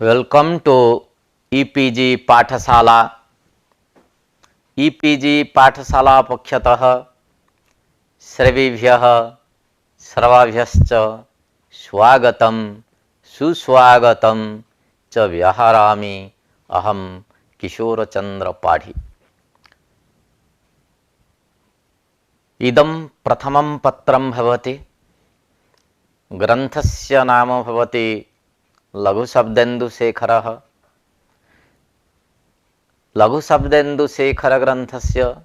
Welcome to e-PG पाठशाला। E-PG पाठशाला पक्षतः सर्वेभ्यः सर्वाभ्यश्च स्वागतं सुस्वागतं च व्याहरामि। अहं किशोरचंद्र पाढ़ी। इदं प्रथमं पत्रं भवति। ग्रंथस्य नाम भवति लघुशब्देन्दुशेखरः। लघुशब्देन्दुशेखर ग्रंथस्य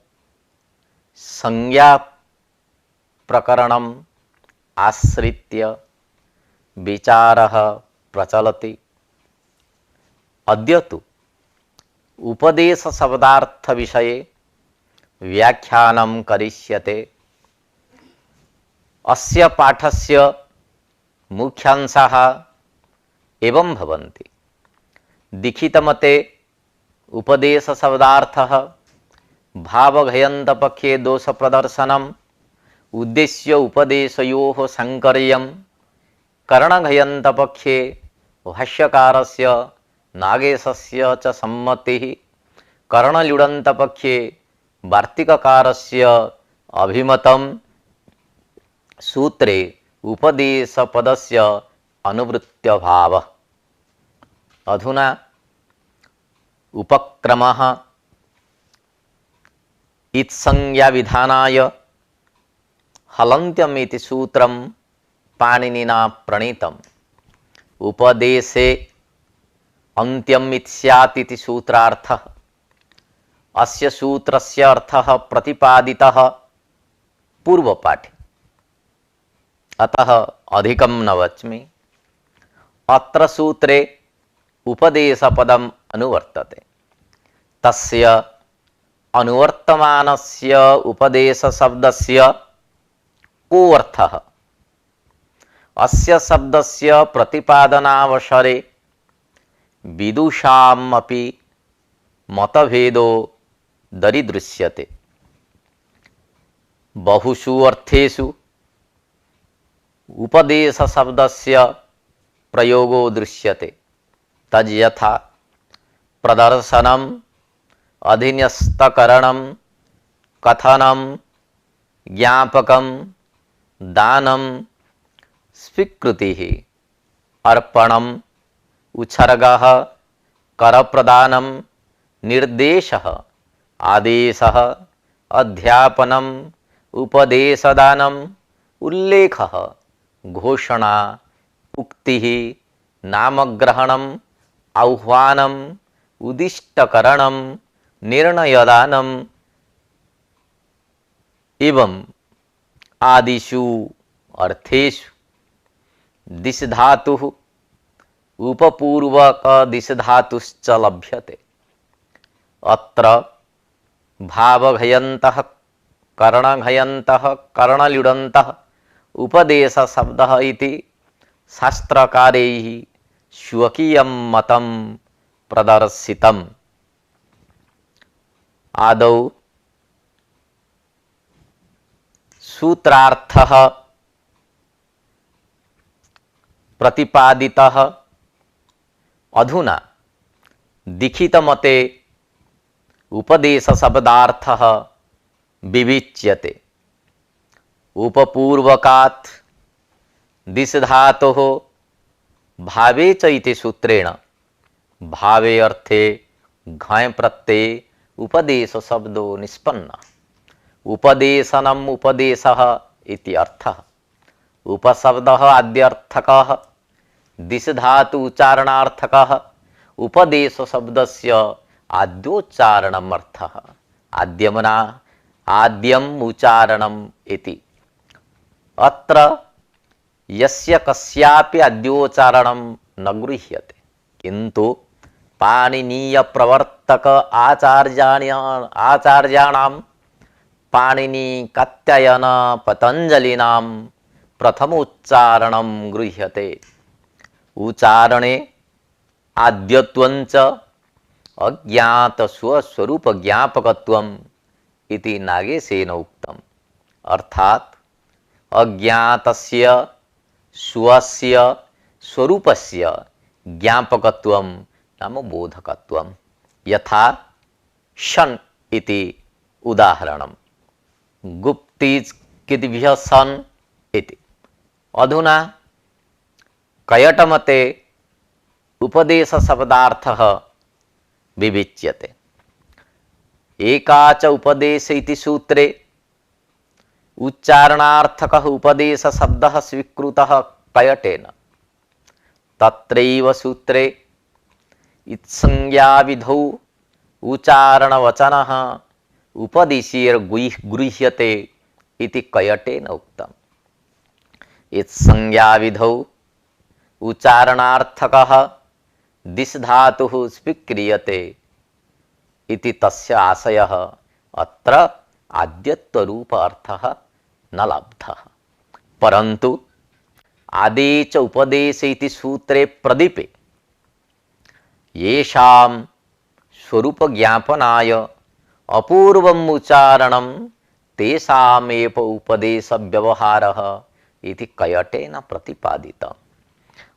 संज्ञा प्रकरणम् आश्रित्य विचारः प्रचलति। अद्य तु उपदेश शब्दार्थ विषये व्याख्यानं करिष्यते। अस्य पाठस्य मुख्यांशाः एवं भवन्ति। दीक्षितमते उपदेश शब्दार्थः भावघयन्तपक्षे दोष प्रदर्शनम् उद्देश्य उपदेशयोः साङ्कर्यं करणघयन्तपक्षे भाष्यकारस्य नागेशस्य च सम्मतिः करणल्युडन्तपक्षे वार्तिककारस्य अभिमतं सूत्रे उपदेशपदस्य अनुवृत्त्यभावः। अधुना उपक्रमः इत्संज्ञाविधानाय हलन्त्यमिति सूत्रं पाणिनिना प्रणीतम्। उपदेशे अन्त्यमिति स्यात् इति सूत्रार्थः। अस्य सूत्रस्य अर्थः प्रतिपादितः पूर्वपाठे, अतः अधिकं न वच्मि। अत्र सूत्रे उपदेशपदम् अनुवर्तते। तस्य अनुवर्तमानस्य उपदेशशब्दस्य को अर्थः? अस्य शब्दस्य प्रतिपादनावसरे विदुषामपि मतभेदो दरीदृश्यते। बहुषु अर्थेषु उपदेशशब्दस्य प्रयोगो दृश्यते। तद्यथा प्रदर्शनम्, अधिन्यस्तकरणं, कथनं, ज्ञापकं, दानं, स्वीकृतिः, अर्पणम्, उच्छर्गः, करप्रदानं, निर्देशः, आदेशः, अध्यापनम्, उपदेशदानम्, उल्लेखः, घोषणा, उक्तिः, नामग्रहणम्, आह्वानम्, उद्दिष्टकरणम्, निर्णयदानम् एवं आदिषु अर्थेषु दिशधातुः उपपूर्वक दिशधातुश्च लभ्यते। अत्र भावघयन्तः, करणघयन्तः, करणल्युडन्तः उपदेश शब्दः इति शास्त्रकारैः स्वकीयं मतं प्रदर्शितम्। आदौ सूत्रार्थः प्रतिपादितः। अधुना दीक्षितमते उपदेश शब्दार्थः विविच्यते। उपपूर्वकात् दिशधातोः भावे च इति सूत्रेण भावे अर्थे घञ् प्रत्यये उपदेश शब्दो निष्पन्न। उपदेशनम् उपदेशः इति अर्थः। उपशब्दः आद्यर्थकः, दिशधातु उच्चारणार्थकः, उपदेश शब्दस्य आद्योच्चारणम् अर्थः। आद्यमना आद्यम् उच्चारणम् इति। अत्र यस्य कस्यापि आद्योच्चारणं न गृह्यते, किन्तु पाणिनीय प्रवर्तक आचार्याणां पाणिनि कात्यायन पतंजलिनां प्रथमोच्चारणं गृह्यते। उच्चारणे आद्यत्वञ्च अज्ञात स्वस्वरूप ज्ञापकत्वम् इति नागेशेन उक्तम्। अर्थात अज्ञातस्य स्वस्य स्वरूपस्य ज्ञापकत्वं नाम बोधकत्वं। यथा शन इति उदाहरणं। गुप्तिज किद्भ्यः सन इति। अधुना कयटमते उपदेश शब्दार्थः विविच्यते। एकाच उपदेश इति सूत्रे उच्चारणार्थकः उपदेश शब्दः स्वीकृतः कयटेन। तत्रैव सूत्रे इत्संज्ञाविधौ उच्चारणवचनः उपदेशीयर्गृह्यते इति कयटेन उक्तम्। इत्संज्ञाविधौ उच्चारणार्थकः दिस् धातुः स्वीक्रियते इति तस्य आशयः। अत्र आद्यत्वरूप अर्थः न लब्धः। परन्तु आदे च उपदेश इति सूत्रे प्रदीपे येषां स्वरूप ज्ञापनाय अपूर्वम् उच्चारणं तेषामेव उपदेश व्यवहारः इति कयटेन प्रतिपादितम्।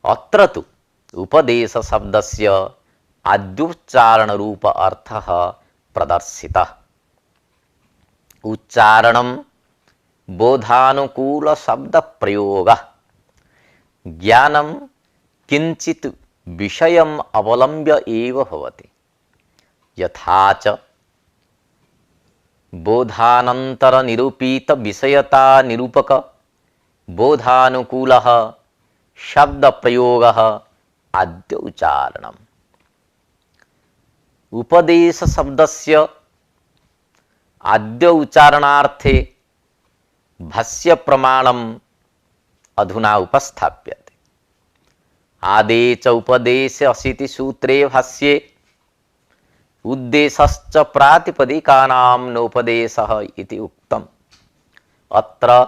अत्र तु उपदेश शब्दस्य आद्योच्चारण रूप अर्थः प्रदर्शितः। उच्चारणं बोधानुकूल शब्द प्रयोगः। ज्ञानं किंचित विषयम् अवलम्ब्य एव भवति। यथा च बोधानंतर निरूपित विषयता निरूपक बोधानुकूलः शब्द प्रयोगः आद्य उच्चारणम्। उपदेश शब्दस्य आद्य उच्चारणार्थे भाष्य प्रमाणम् अधुना उपस्थाप्यते। आदे च उपदेश अशीति सूत्रे भाष्ये उद्देशश्च प्रातिपदिकानां नोपदेशः इति उक्तम्। अत्र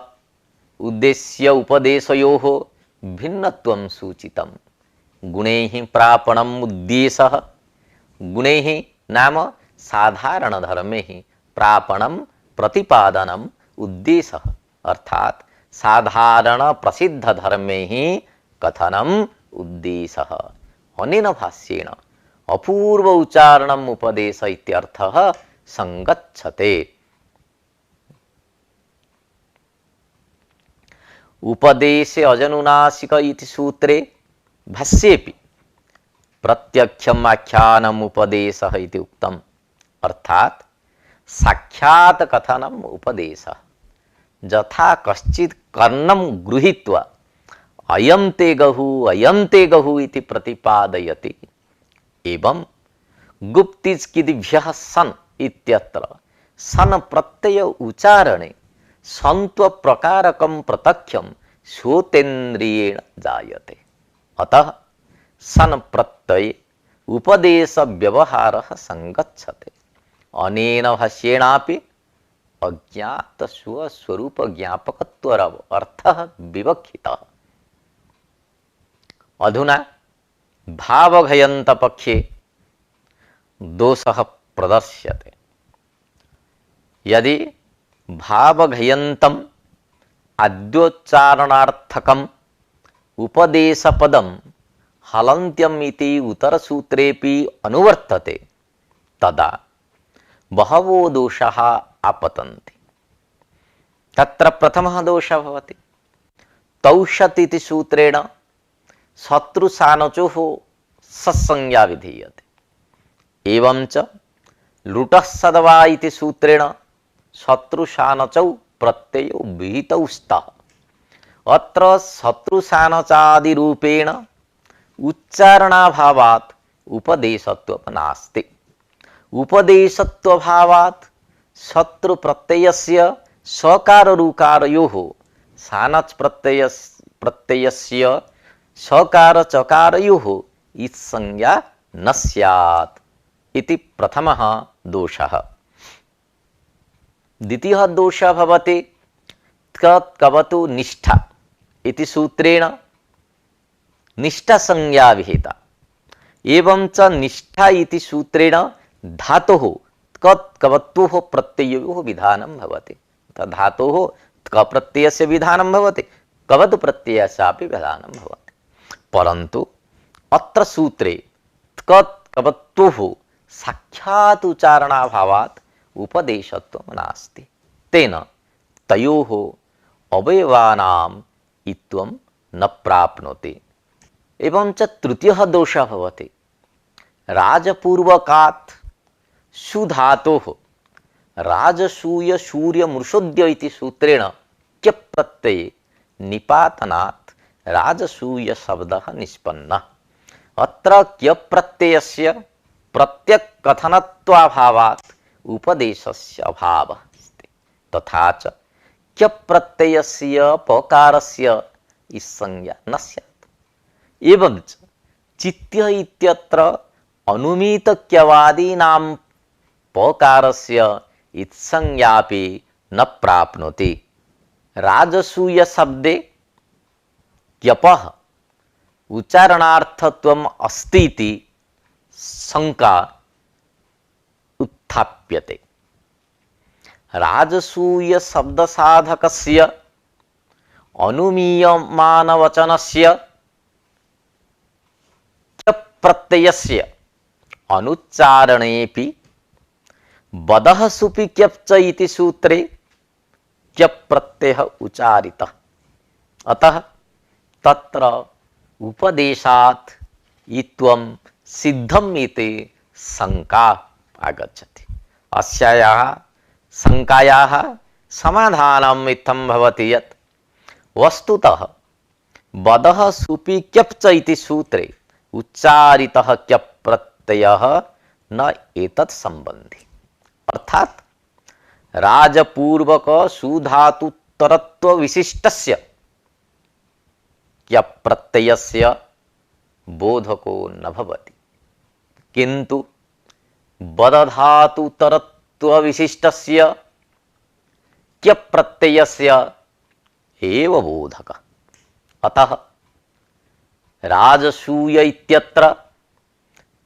उद्देश्य उपदेशयोः भिन्नत्वं सूचितम्। गुणैः प्रापणम् उद्देशः। गुणैः नाम साधारण धर्मैः प्रापणं प्रतिपादनम् उद्देशः अर्थात साधारण प्रसिद्ध धर्मैः कथनम् उद्देशः। अनेन भाष्येण अपूर्व उच्चारणम् उपदेश इत्यर्थः संगच्छते। उपदेशे अजनुनासिक इति सूत्रे भाष्येपि प्रत्यक्षम् आख्यानम् उपदेशः इति उक्तम्। अर्थात साक्षात् कथनम् उपदेशः। यथा कश्चित् कर्णं गृहीत्वा अयं ते गहुः इति प्रतिपादयति, एवं गुप्तिज किद्भ्यः सन इत्यत्र सन प्रत्यय उच्चारणे संत्व प्रकारकं प्रत्यक्षं श्रोतेन्द्रियेण जायते। अतः सन प्रत्यय उपदेश व्यवहारः संगच्छते। अनेन भाष्येणापि अज्ञात स्वस्वरूप ज्ञापकत्वरव अर्थः विवक्षितः। अधुना भावघयन्त पक्षे दोषः प्रदर्श्यते। यदि भावघयन्तम् आद्योच्चारणार्थकम् उपदेशपदं हलन्त्यम् इति उत्तरसूत्रेपि अनुवर्तते, तदा बहवो दोषाः आपतन्ति। तत्र प्रथमः दोषः भवति तौषत् इति सूत्रेण शत्रुसानचोः सत्संज्ञा विधीयते। एवं च लुटः सदवा इति सूत्रेण शत्रुसानचौ प्रत्ययो विहितौ स्तः। अत्र शत्रुसानचादिरूपेण उच्चारणाभावात् उपदेशत्वं नास्ति। उपदेशत्वभावात् शत्रुप्रत्ययस्य सकाररूकारयोः सानच् प्रत्ययस्य सकार चकारयोः इत्संज्ञा न स्यात् इति प्रथमः दोषः। द्वितीयः दोषः भवति कवतु निष्ठा इति सूत्रेण निष्ठा संज्ञा विहिता। एवं च निष्ठा इति सूत्रेण धातोः कवत्वोः प्रत्ययोः विधानं भवति। धातोः क प्रत्ययस्य विधानं भवति, कवतु प्रत्ययस्यापि विधानं भवति। परन्तु अत्र सूत्रे tkat कवत्तुः साक्षात् उच्चारणाभावात् उपदेशत्वं नास्ति। तेन तयोः अवयवानाम् इत्वं न प्राप्नोति। एवं च तृतीयः दोषः भवति राजपूर्वकात् सुधातोः राजसूय सूर्य मृषोद्य इति सूत्रेण क्य प्रत्यये निपातनात् राजसूय शब्दः निष्पन्नः। अत्र क्य प्रत्ययस्य प्रत्यक् कथनत्वाभावात् उपदेशस्य अभावः अस्ति। तथा च क्य प्रत्ययस्य पकारस्य इत्संज्ञा न स्यात्। एवं च चित्य इत्यत्र अनुमीत क्यवादीनां पकारस्य इत्संज्ञापि न प्राप्नोति। राजसूय शब्दे क्यपः उच्चारणार्थत्वम् अस्ति इति शंका उत्थाप्यते। राजसूय शब्द साधकस्य अनुमीयमानवचनस्य प्रत्ययस्य अनुच्चारणेपि बदः सुपि क्यप्च इति सूत्रे क्यप् प्रत्ययः उच्चारितः। अतः तत्र उपदेशात् इत्वं सिद्धम् इति शंका आगच्छति। अस्याः शंकायाः समाधानम् इत्थं भवति यत् वस्तुतः बदः सुपि क्यप्च इति सूत्रे उच्चारितः क्यप् प्रत्ययः न एतत् संबंधी। अर्थात राजपूर्वक सुधातुतरत्व विशिष्टस्य क्यप् प्रत्ययस्य बोधको न भवति, किंतु बदधातुतरत्व विशिष्टस्य क्यप् प्रत्ययस्य एव बोधकः। अतः राजसूय इत्यत्र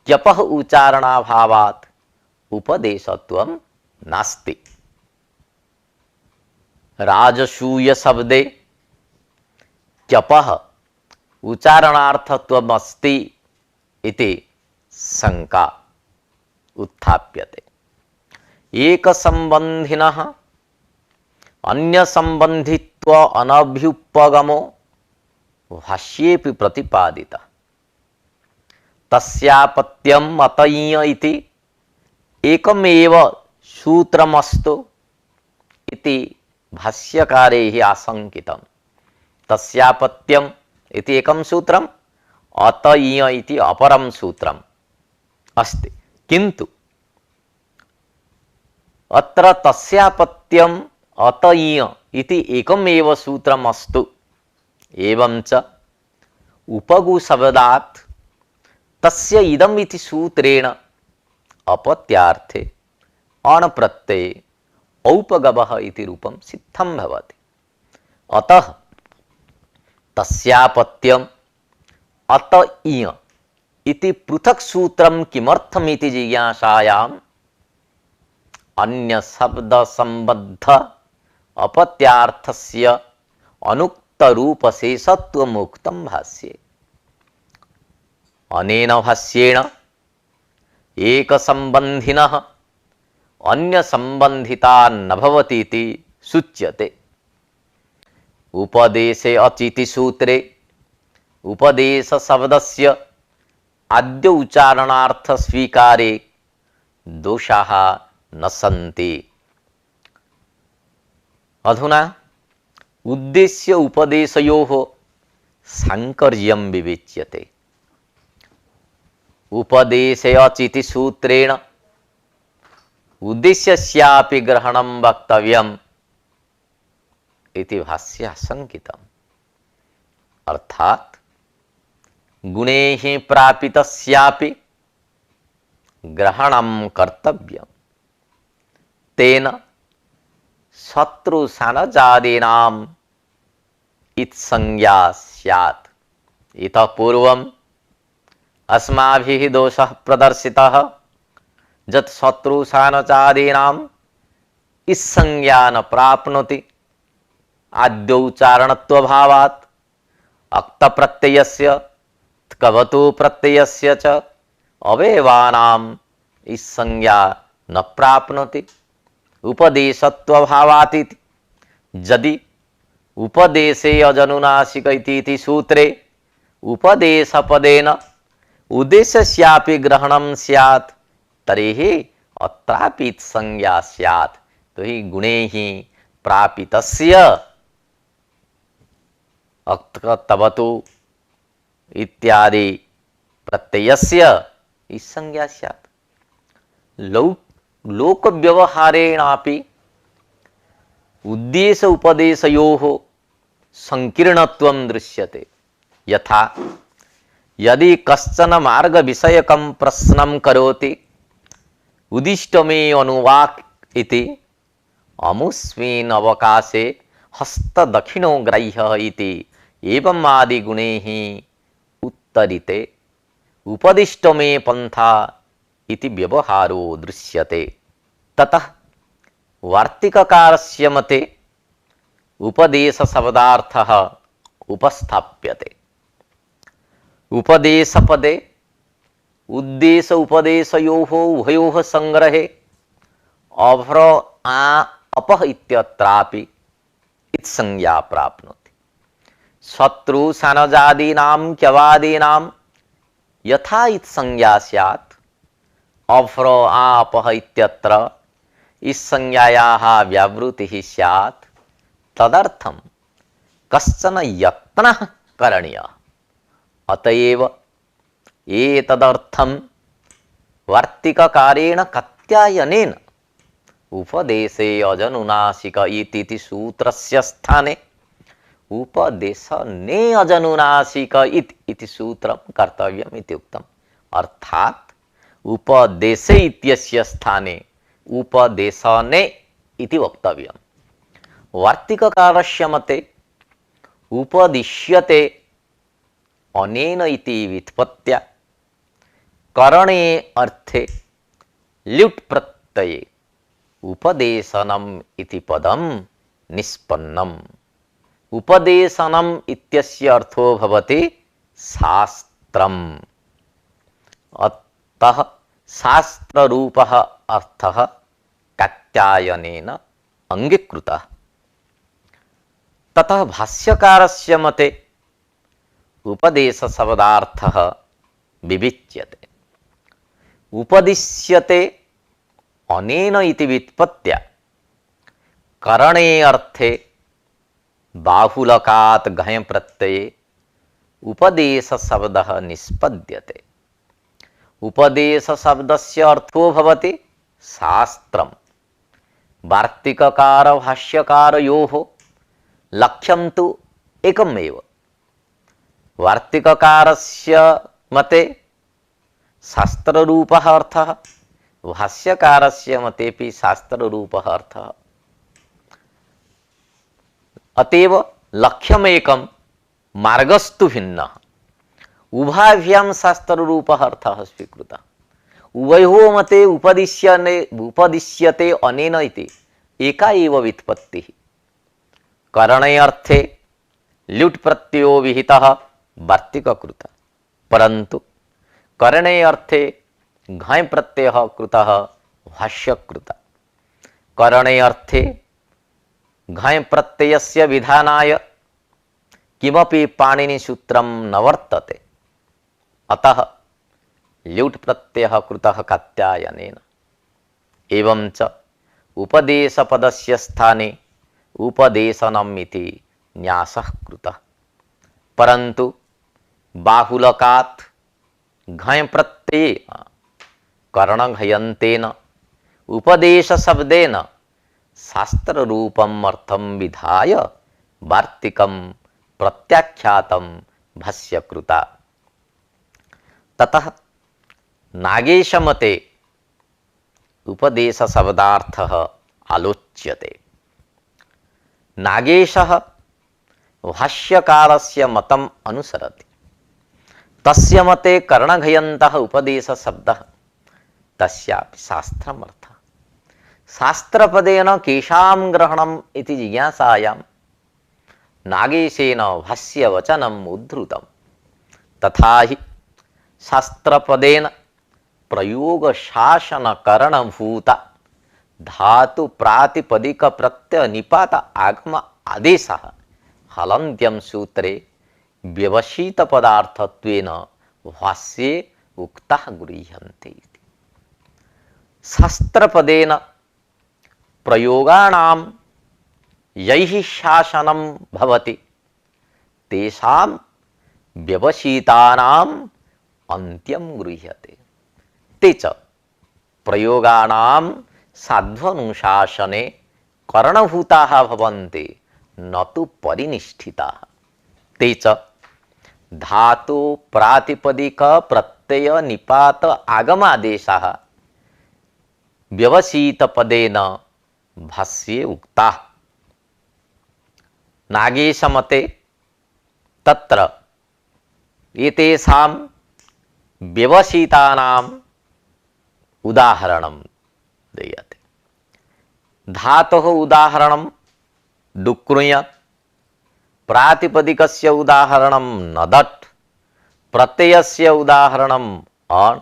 क्यपः उच्चारणाभावात् उपदेशत्वं नास्ति। राजसूय शब्दे क्यपः उच्चारणार्थत्वम् अस्ति इति शंका उत्थाप्यते। एकसंबंधिनः अन्यसंबंधित्व अनभ्युपगमो भाष्येऽपि प्रतिपादितः। तस्यापत्यम् अतय्य इति एकमेव सूत्रमस्तु इति भाष्यकारैः आशंकितम्। तस्यापत्यम् इति एकं सूत्रम्, अतय्य इति अपरं सूत्रम् अस्ति, किन्तु अत्र तस्यापत्यम् अतय्य इति एकमेव सूत्रम् अस्तु। एवं च उपगु शब्दात् तस्य इदम् इति सूत्रेण अपत्यार्थे अण प्रत्यये औपगमः इति रूपं सिद्धं भवति। अतः तस्यापत्यम् अतय्य इति पृथक् सूत्रं किमर्थमिति जिज्ञासायाम् अन्य शब्द संबद्ध अपत्यार्थस्य अनुक्त रूप शेषत्वमुक्तं भाष्ये। अनेन भाष्येण एक संबंधिनः अन्य संबंधिता न भवति इति सूच्यते। उपदेशे अचिति सूत्रे उपदेश शब्दस्य आद्य उच्चारणार्थ स्वीकारे दोषाः न सन्ति। अधुना उद्देश्य उपदेशयोः साङ्कर्यं विवेच्यते। उपदेशे अचिति सूत्रेण उद्देश्यस्यापि ग्रहणं वक्तव्यम् इति भाष्ये आशंकितम्। अर्थात् गुणैः प्रापितस्यापि ग्रहणं कर्तव्यम्। तेन शत्रुसानजादीनाम् इत्संज्ञा स्यात्। इतः पूर्वम् अस्माभिः दोषः प्रदर्शितः यत् शत्रुसानजादीनाम् इत्संज्ञा न प्राप्नोति। आद्योच्चारणत्वभावात् अक्तप्रत्ययस्य कवतु प्रत्ययस्य च अवयवानाम् इस संज्ञा न प्राप्नोति उपदेशत्वभावातिति यदि उपदेशे अजनुनासिक इति सूत्रे उपदेशपदेन उद्देश्यस्यापि ग्रहणं स्यात् तर्हि अत्रापि संज्ञा स्यात्। तो ही गुणे ही प्रापितस्य तवतु इत्यादि प्रत्ययस्य इस संज्ञा स्यात्। लोक व्यवहारेणापि उद्देश्य उपदेशयोः संकीर्णत्वं दृश्यते। यथा यदि कश्चन मार्ग विषयकं प्रश्नं करोति उदिष्ट मे अनुवाक इति अमुस्मिन् अवकाशे हस्त दक्षिणो ग्राह्यः इति एवं आदि गुणैः उत्तरिते उपदिष्ट मे पंथा इति व्यवहारो दृश्यते। ततः वार्तिककारस्य मते उपदेश शब्दार्थः उपस्थाप्यते। उपदेशपदे उद्देश उपदेशयोः उभयोः संग्रहे अभ्र आ अपः इत्यत्रापि इत संज्ञा प्राप्नोति। शत्रु सानजादीनां क्यवादीनां यथा इत संज्ञा स्यात् अभ्र आ अपः इत्यत्र इस संज्ञायाः व्यावृतिः स्यात् तदर्थं कश्चन यत्नः करणीयः। अतएव एतदर्थं वार्तिककारेण कत्यायनेन उपदेशे अजनुनासिक इति सूत्रस्य स्थाने उपदेशने अजनुनासिक इति सूत्रं कर्तव्यम् इति उक्तम्। अर्थात् उपदेशे इत्यस्य स्थाने उपदेशने इति वक्तव्यम्। वार्तिककारस्य मते उपदिश्यते अनेन इति व्युत्पत्त्या करणे अर्थे ल्युट् प्रत्यये उपदेशनम् इति पदं निष्पन्नम्। उपदेशनम् इत्यस्य अर्थो भवति शास्त्रम्। अतः शास्त्ररूपः अर्थः कात्यायनेन अंगीकृतः। ततः भाष्यकारस्य मते उपदेश शब्दार्थः विविच्यते। उपदिश्यते अनेन इति व्युत्पत्त्या करणे अर्थे बाहुलकात् घञ् प्रत्यये उपदेश शब्दः निष्पद्यते। उपदेश शब्दस्य अर्थो भवति शास्त्रम्। वार्तिककार भाष्यकारयोः लक्ष्यं तु एकमेव। वार्तिककारस्य मते शास्त्ररूपः अर्थः, भाष्यकारस्य मतेपि शास्त्ररूपः अर्थः। अतएव लक्ष्यमेकं मार्गस्तु भिन्नः। उभाभ्यां शास्त्ररूपः अर्थः स्वीकृतः। उभयोः मते उपदिश्यते अनेन इति एका एव व्युत्पत्तिः। करणे अर्थे ल्युट् प्रत्ययो विहितः वार्तिककृतः, परन्तु करणे अर्थे घञ् प्रत्ययः कृतः भाष्यकृतः। करणे अर्थे घञ् प्रत्ययस्य विधानाय किमपि पाणिनिसूत्रं न वर्तते। अतः ल्युट् प्रत्ययः कृतः कात्यायनेन। एवं च उपदेशपदस्य स्थाने उपदेशनम् इति न्यासः कृतः। परन्तु बाहुलकात् घञ् प्रत्यये कर्णघयन्तेन उपदेश शब्देन शास्त्ररूपम् अर्थं विधाय वार्तिकं प्रत्याख्यातं भाष्यकृता। ततः नागेशमते उपदेश शब्दार्थः आलोच्यते। नागेशः भाष्यकारस्य मतम् अनुसरति। तस्य मते कर्णघयन्तः उपदेश शब्दः तस्यापि शास्त्रमर्थः। शास्त्रपदेन केषां ग्रहणम् इति जिज्ञासायां नागेशेन भाष्यवचनम् उद्धृतम्। तथा हि शास्त्रपदेन प्रयोग शासन करणभूत धातु प्रातिपदिक प्रत्यय निपात आगम आदेश हलन्त्यम सूत्रे व्यवसित पदार्थत्वेन भाष्ये उक्तः गृह्यन्ते। शास्त्रपदेन प्रयोगाणां यैः शासनं भवति तेषां व्यवसितानाम् अन्त्यं गृह्यते। ते च प्रयोगाणां साध्वनुशासने करणभूताः भवन्ति न तु परिनिष्ठिताः। ते च धातु प्रातिपदिक प्रत्यय निपात आगमादेशाः व्यवसित पदेन भाष्ये उक्ताः। नागेशमते तत्र एतेषां व्यवसितानाम् उदाहरणं दीयते। धातोः उदाहरणं डुक्रुयत्, प्रातिपदिकस्य उदाहरणं नदट्, प्रत्ययस्य उदाहरणम् अण्,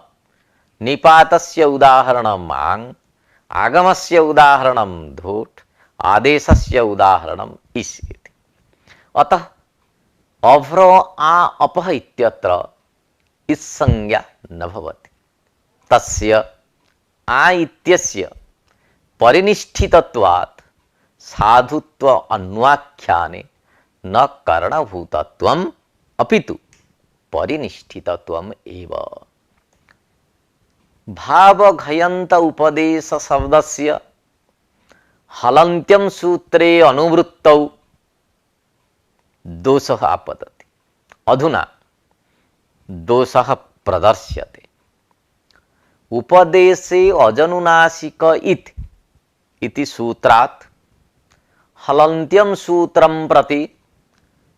निपातस्य उदाहरणम् आङ्, आगमस्य उदाहरणं धूट्, आदेशस्य उदाहरणम् इस् इति। अतः अभ्र आ अपः इत्यत्र इस् संज्ञा न भवति। तस्य आ इत्यस्य परिनिष्ठितत्वात् साधुत्व अन्वाख्याने न करणभूतत्वम् अपितु परिनिष्ठितत्वम् एव। भावघयन्त उपदेश शब्दस्य हलन्त्यं सूत्रे अनुवृत्तौ दोषः आपतति। अधुना दोषः प्रदर्श्यते। उपदेशे अजनुनासिक इति सूत्रात् हलन्त्यं सूत्रं प्रति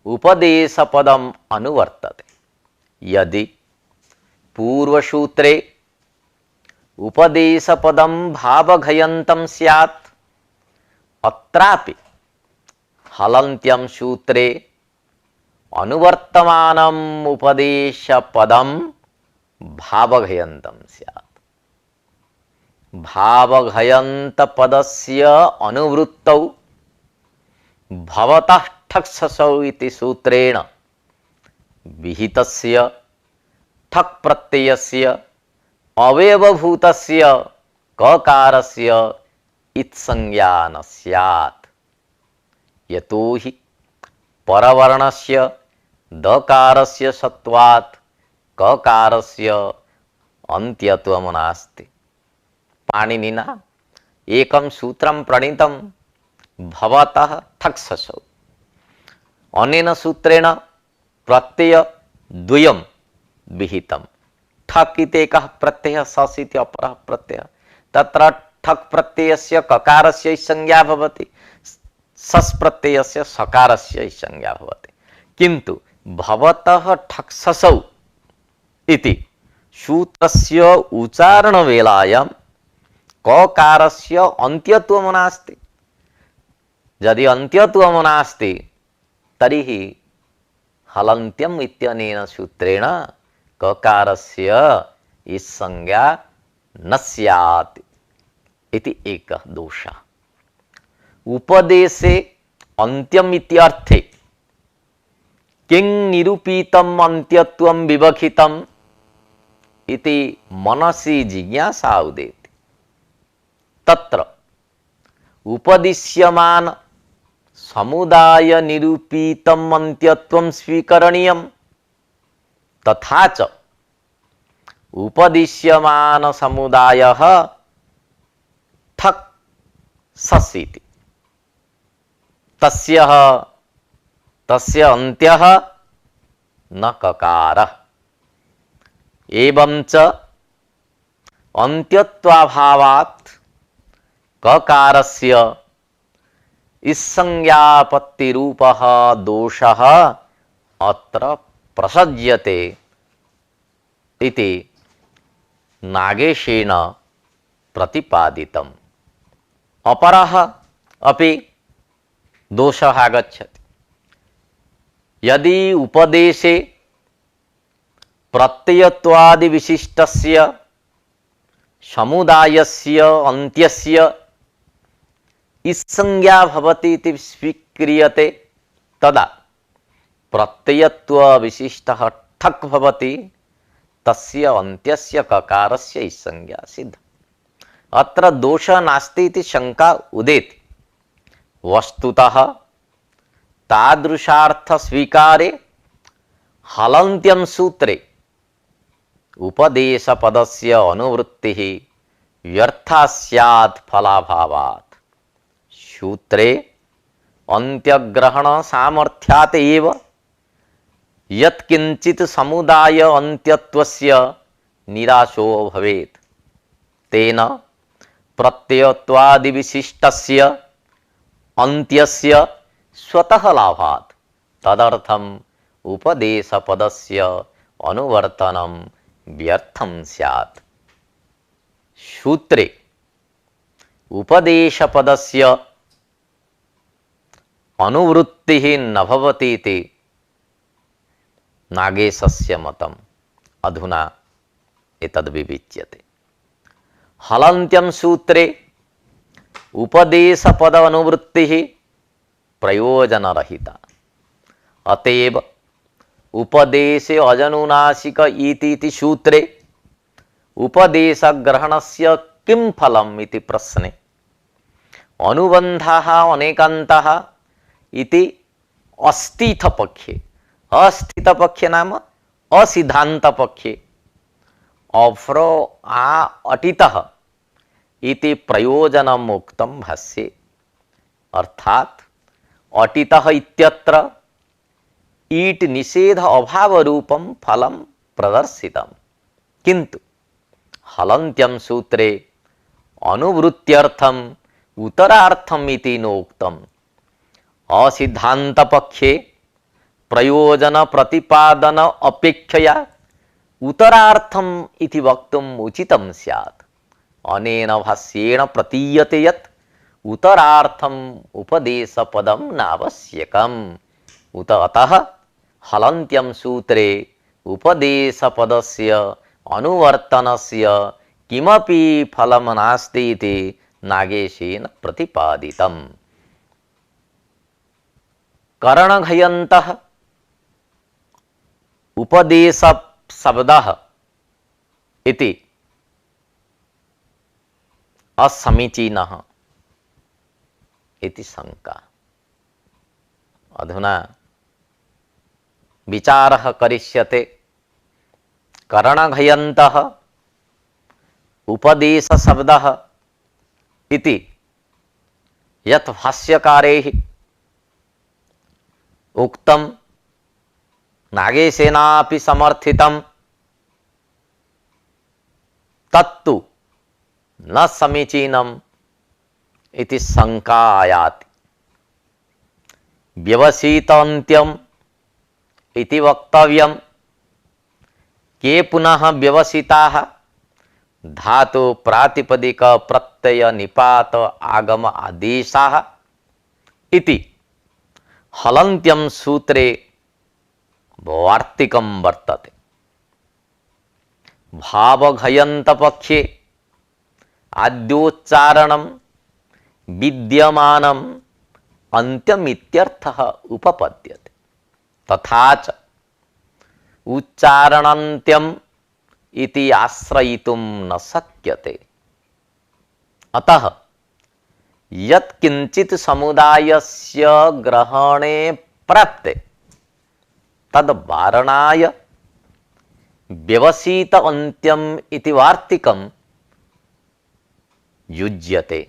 उपदेशपदम् अनुवर्तते। यदि पूर्वसूत्रे उपदेशपदं भावघयन्तं स्यात् अत्रापि हलन्त्यं सूत्रे अनुवर्तमानम् उपदेशपदं भावघयन्तं स्यात्। भावघयन्त पदस्य अनुवृत्तौ भवतः ठक्ससौ इति सूत्रेण विहितस्य ठक् प्रत्ययस्य अवयवभूतस्य ककारस्य इत्संज्ञा न स्यात्। यतोहि परवर्णस्य दकारस्य सत्वात् ककारस्य अन्त्यत्वं नास्ति। पाणिनिना एकं सूत्रं प्रणीतं भवतः ठक्ससौ। अनेन सूत्रेण प्रत्यय द्वयं विहितं। ठक् इति एकः प्रत्ययः, सस् इति अपरः प्रत्ययः। तत्र ठक् प्रत्ययस्य ककारस्य संज्ञा भवति, सस् प्रत्ययस्य सकारस्य संज्ञा भवति। किन्तु भवतः ठक्ससौ इति सूत्रस्य उच्चारणवेलायां ककारस्य अन्त्यत्वं नास्ति। यदि अन्त्यत्वं नास्ति तर्हि हलन्त्यम् इत्यनेन सूत्रेण ककारस्य इस् संज्ञा न स्यात् इति एकः दोषः। उपदेशे अन्त्यम् इत्यर्थे किं निरूपितम् अन्त्यत्वं विवक्षितम् इति मनसि जिज्ञासा उदेति। तत्र उपदिश्यमान समुदाय निरूपितम् अन्त्यत्वं स्वीकरणीयम्, तथा च उपदिश्यमान समुदायः ठक् सस् इति तस्य अन्त्यः न ककारः। एवं च अन्त्यत्वाभावात् ककारस्य इस्संज्ञापत्तिरूपः दोषः अत्र प्रसज्यते इति नागेशेन प्रतिपादितम्। अपरः अपि दोषः आगच्छति। यदि उपदेशे प्रत्ययत्वादि विशिष्टस्य समुदायस्य अन्त्यस्य इत्संज्ञा भवति इति स्वीक्रियते तदा प्रत्ययत्व विशिष्टः ठक् भवति तस्य अन्त्यस्य ककारस्य इत्संज्ञा सिद्ध। अत्र दोषः नास्ति इति शंका उदेति। वस्तुतः तादृशार्थ स्वीकारे हलन्त्यं सूत्रे उपदेश पदस्य अनुवृत्तिः व्यर्था स्यात् फलाभावात्। सूत्रे अंत्यग्रहण सामर्थ्यात् एव यत्किंचित् समुदाय अंत्यत्वस्य निराशो भवेत् तेन प्रत्ययत्वादि विशिष्टस्य अन्त्यस्य स्वतः लाभात् तदर्थम् उपदेशपदस्य अनुवर्तनं व्यर्थं स्यात्। सूत्रे उपदेशपदस्य अनुवृत्तिः न भवति इति नागेशस्य मतम्। अधुना एतद् विविच्यते। हलन्त्यं सूत्रे उपदेशपद अनुवृत्तिः प्रयोजनरहिता। अतएव उपदेशे अजनुनासिक इति सूत्रे उपदेशग्रहणस्य किं फलम् इति प्रश्ने अनुबन्धाः अनेकान्तः इति अस्थितपक्षे, अस्थितपक्षे नाम असिद्धान्तपक्षे अफ्रो आ अटितः इति प्रयोजनम् उक्तं भाष्ये। अर्थात अटितः इत्यत्र ईट निषेध अभाव रूपं फलं प्रदर्शितम्, किंतु हलन्त्यं सूत्रे अनुवृत्त्यर्थम् उत्तरार्थम् इति नोक्तम्। असिद्धांत पक्षे प्रयोजन प्रतिपादन अपेक्षया उत्तरार्थम् इति वक्तुम् उचितं स्यात्। अनेन भाष्येण प्रतीयते यत् उत्तरार्थम् उपदेशपदं नावश्यकम्। उत अतः हलन्त्यं सूत्रे उपदेशपदस्य अनुवर्तनस्य किमपि फलं नास्ति इति नागेशेन प्रतिपादितम्। करणघयन्तः उपदेश शब्दः इति असमीचीनः इति शंका। अधुना विचारः करिष्यते। करणघयन्तः उपदेश शब्दः इति यत् भाष्यकारैः उक्तं नागेशेनापि समर्थितं तत्तु न समीचीनम् इति शंका आयाति। व्यवसित अन्त्यम् इति वक्तव्यम्। के पुनः व्यवसिताः धातु प्रातिपदिक प्रत्यय निपात आगम आदेशाः इति हलन्त्यं सूत्रे वार्तिकं वर्तते। भावघयन्त पक्षे आद्योच्चारणं विद्यमानम् अन्त्यमित्यर्थः उपपद्यते। तथा च उच्चारणान्त्यम् इति आश्रयितुं न शक्यते। अतः यत्किंचित् समुदायस्य ग्रहणे प्राप्ते तद् वारणाय व्यवसित अन्त्यम् इति वार्तिकं युज्यते।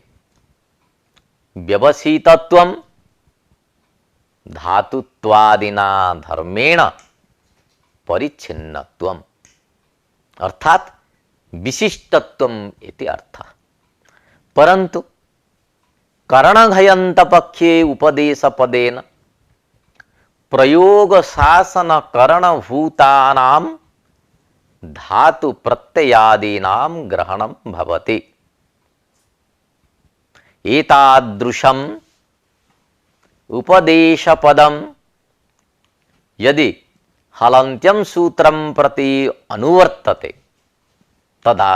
व्यवसितत्वं धातुत्वादिना धर्मेण परिच्छिन्नत्वम् अर्थात विशिष्टत्वम् इति अर्थः। परंतु करणघयन्त पक्षे उपदेशपदेन प्रयोग शासन करणभूतानां धातु प्रत्ययादीनां ग्रहणं भवति। एतादृशम् उपदेशपदं यदि हलन्त्यं सूत्रं प्रति अनुवर्तते तदा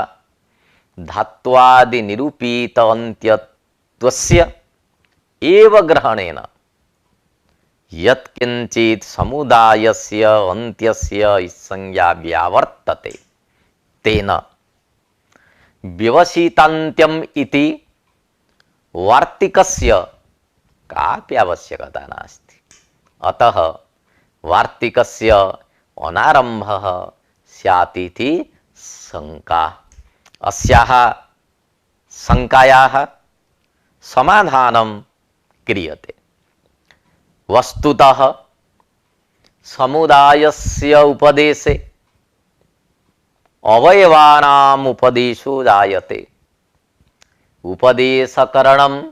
धात्वादि निरूपित अन्त्यत्वस्य एव ग्रहणेन यत्किंचित् समुदायस्य अन्त्यस्य संज्ञा व्यावर्तते तेन व्यवसितान्त्यम् इति वार्तिकस्य कापि आवश्यकता नास्ति। अतः वार्तिकस्य अनारम्भः स्यात् इति शंका। अस्याः शंकायाः समाधानं क्रियते। वस्तुतः समुदायस्य उपदेशे अवयवानाम् उपदेशो जायते। उपदेशकरणं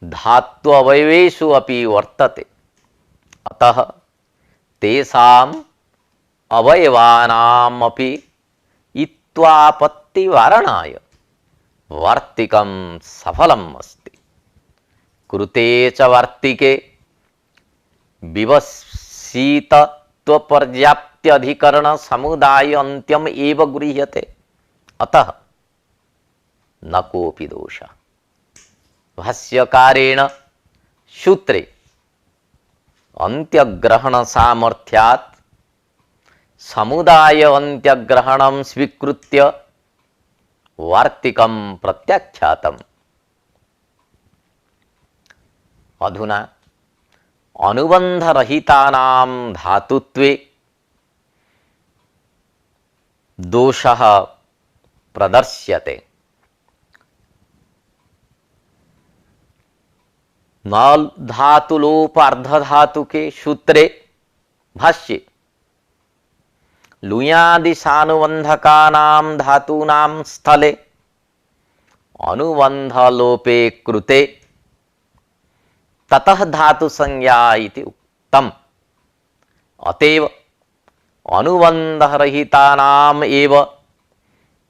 धातु अवयवेषु अपि वर्तते। अतः तेषाम् अवयवानाम् अपि इत्वापत्तिवारणाय वार्तिकं सफलम् अस्ति। कृते च वार्तिके विवसितत्वपर्याप्त्यधिकरण समुदाय अन्त्यम एव गृह्यते। अतः न कोऽपि दोषः। भाष्यकारेण सूत्रे अंत्यग्रहण सामर्थ्यात् समुदाय अंत्यग्रहणं स्वीकृत्य वार्तिकं प्रत्याख्यातम्। अधुना अनुबंधरहितानां धातुत्वे दोषः प्रदर्श्यते। न धातुलोपार्धधातुके सूत्रे भाष्ये लुयादिशानुबंधकानां धातूनां स्थले अनुबंधलोपे कृते ततः धातु संज्ञा इति उक्तम्। अतएव अनुबंधरहितानाम् एव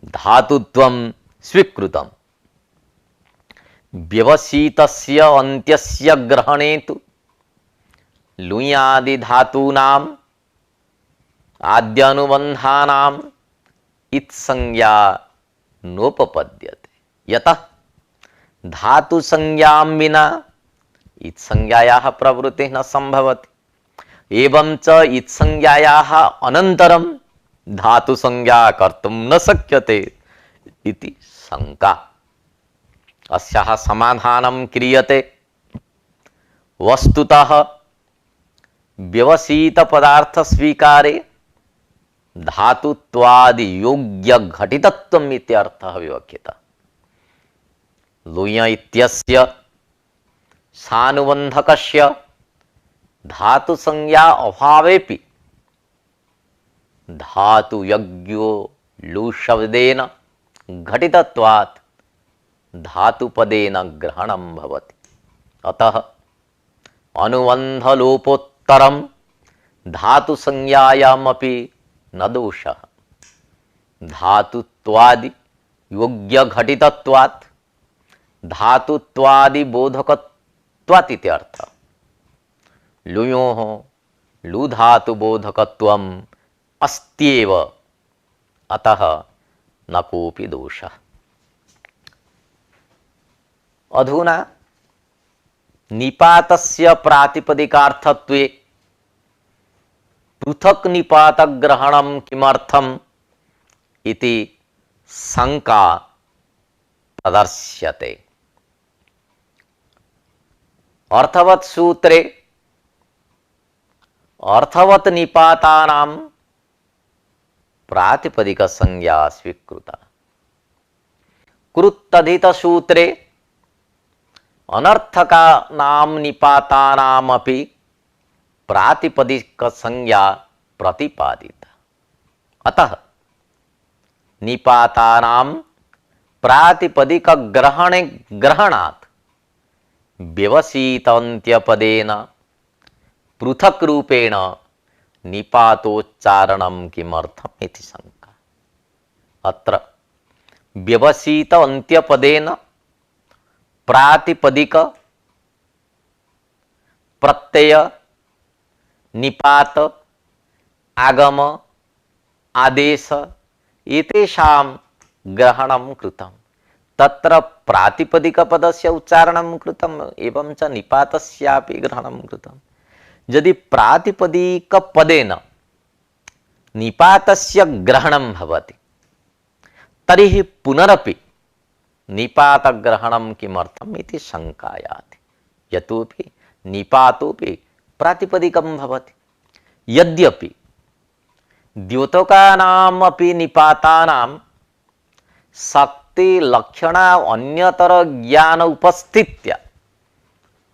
धातुत्वं स्वीकृतम्। व्यवसितस्य अन्त्यस्य ग्रहणे तु लुयादि धातूनाम् आद्यानुबंधानाम् इत्संज्ञा नोपपद्यते। यतः धातु संज्ञां विना इत्संज्ञायाः प्रवृत्तिः न संभवति। एवं च इत्संज्ञायाः अनन्तरं धातु संज्ञा कर्तुं न शक्यते इति शंका। अस्याः समाधानं क्रियते। वस्तुतः व्यवसित पदार्थ स्वीकारे धातुत्वादि योग्य घटितत्वम् इत्यर्थः विवक्षितः। लुय इत्यस्य सानुबंधकस्य धातु संज्ञा अभावेपि धातु यज्ञो लु शब्देन घटितत्वात् धातुपदेन ग्रहणं भवति। अतः अनुबंधलोपोत्तरं धातु संज्ञायामपि न दोषः। धातुत्वादि योग्य घटितत्वात् धातुत्वादि बोधकत्वात् इत्यर्थः। लुयोः लु धातु बोधकत्वम् अस्त्येव। अतः न कोऽपि दोषः। अधुना निपातस्य प्रातिपदिकार्थत्वे पृथक् निपातग्रहणं किमर्थम् इति शंका प्रदर्श्यते। अर्थवत् सूत्रे अर्थवत् निपातानां प्रातिपदिक संज्ञा स्वीकृता। कृत्तधित सूत्रे अनर्थकानां निपातानामपि प्रातिपदिक संज्ञा प्रतिपादिता। अतः निपातानां प्रातिपदिक ग्रहणात् व्यवसितन्त्यपदेन पृथक् रूपेण निपातोच्चारणं किमर्थम् इति शंका। अत्र व्यवसित अन्त्यपदेन प्रातिपदिक प्रत्यय निपात आगम आदेश एतेषां ग्रहणं कृतं। तत्र प्रातिपदिकपदस्य उच्चारणं कृतम् एवं च निपातस्यापि ग्रहणं कृतं। यदि प्रातिपदिकपदेन निपातस्य ग्रहणं भवति तर्हि पुनरपि निपातग्रहणं किमर्थम् इति शङ्का याति। यतोपि निपातोपि प्रातिपदिकं भवति। यद्यपि द्योतकानाम् अपि निपातानां शक्ति लक्षणा अन्यतर ज्ञान उपस्थित्य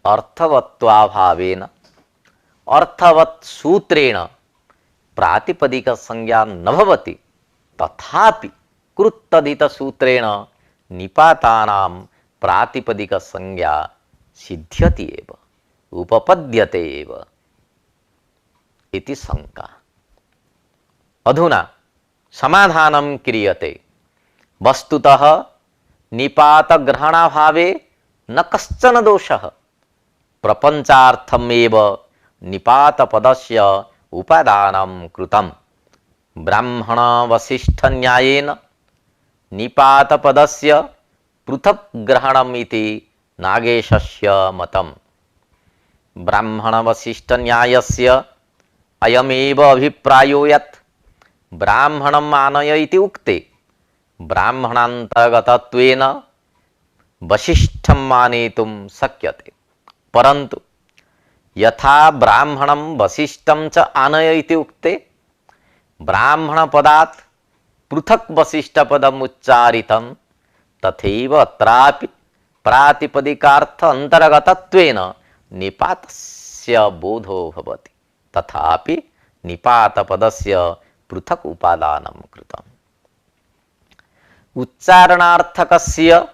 अर्थवत्वाभावेन अर्थवत् सूत्रेण प्रातिपदिक संज्ञा न भवति, तथापि कृत्तधित सूत्रेण निपातानां प्रातिपदिक संज्ञा सिद्ध्यति एव, उपपद्यते एव इति शंका। अधुना समाधानं क्रियते। वस्तुतः निपात ग्रहणाभावे न कश्चन दोषः। प्रपंचार्थमेव निपात पदस्य उपादानं कृतं। ब्राह्मण वसिष्ठ न्यायेन निपात पदस्य पृथक् ग्रहणम् इति नागेशस्य मतम्। ब्राह्मण वसिष्ठ न्यायस्य अयमेव अभिप्रायो यत् ब्राह्मणम् आनय इति उक्ते ब्राह्मणान्तर्गतत्वेन वसिष्ठं मानेतुं शक्यते। परन्तु यथा ब्राह्मणं वसिष्ठं च आनय इति उक्ते ब्राह्मणपदात् पृथक् वसिष्ठपदम् उच्चारितं, तथैव अत्रापि प्रातिपदिकार्थ अन्तर्गतत्वेन निपातस्य बोधो भवति। तथापि निपातपदस्य पृथक् उपादानं कृतम्। उच्चारणार्थकस्य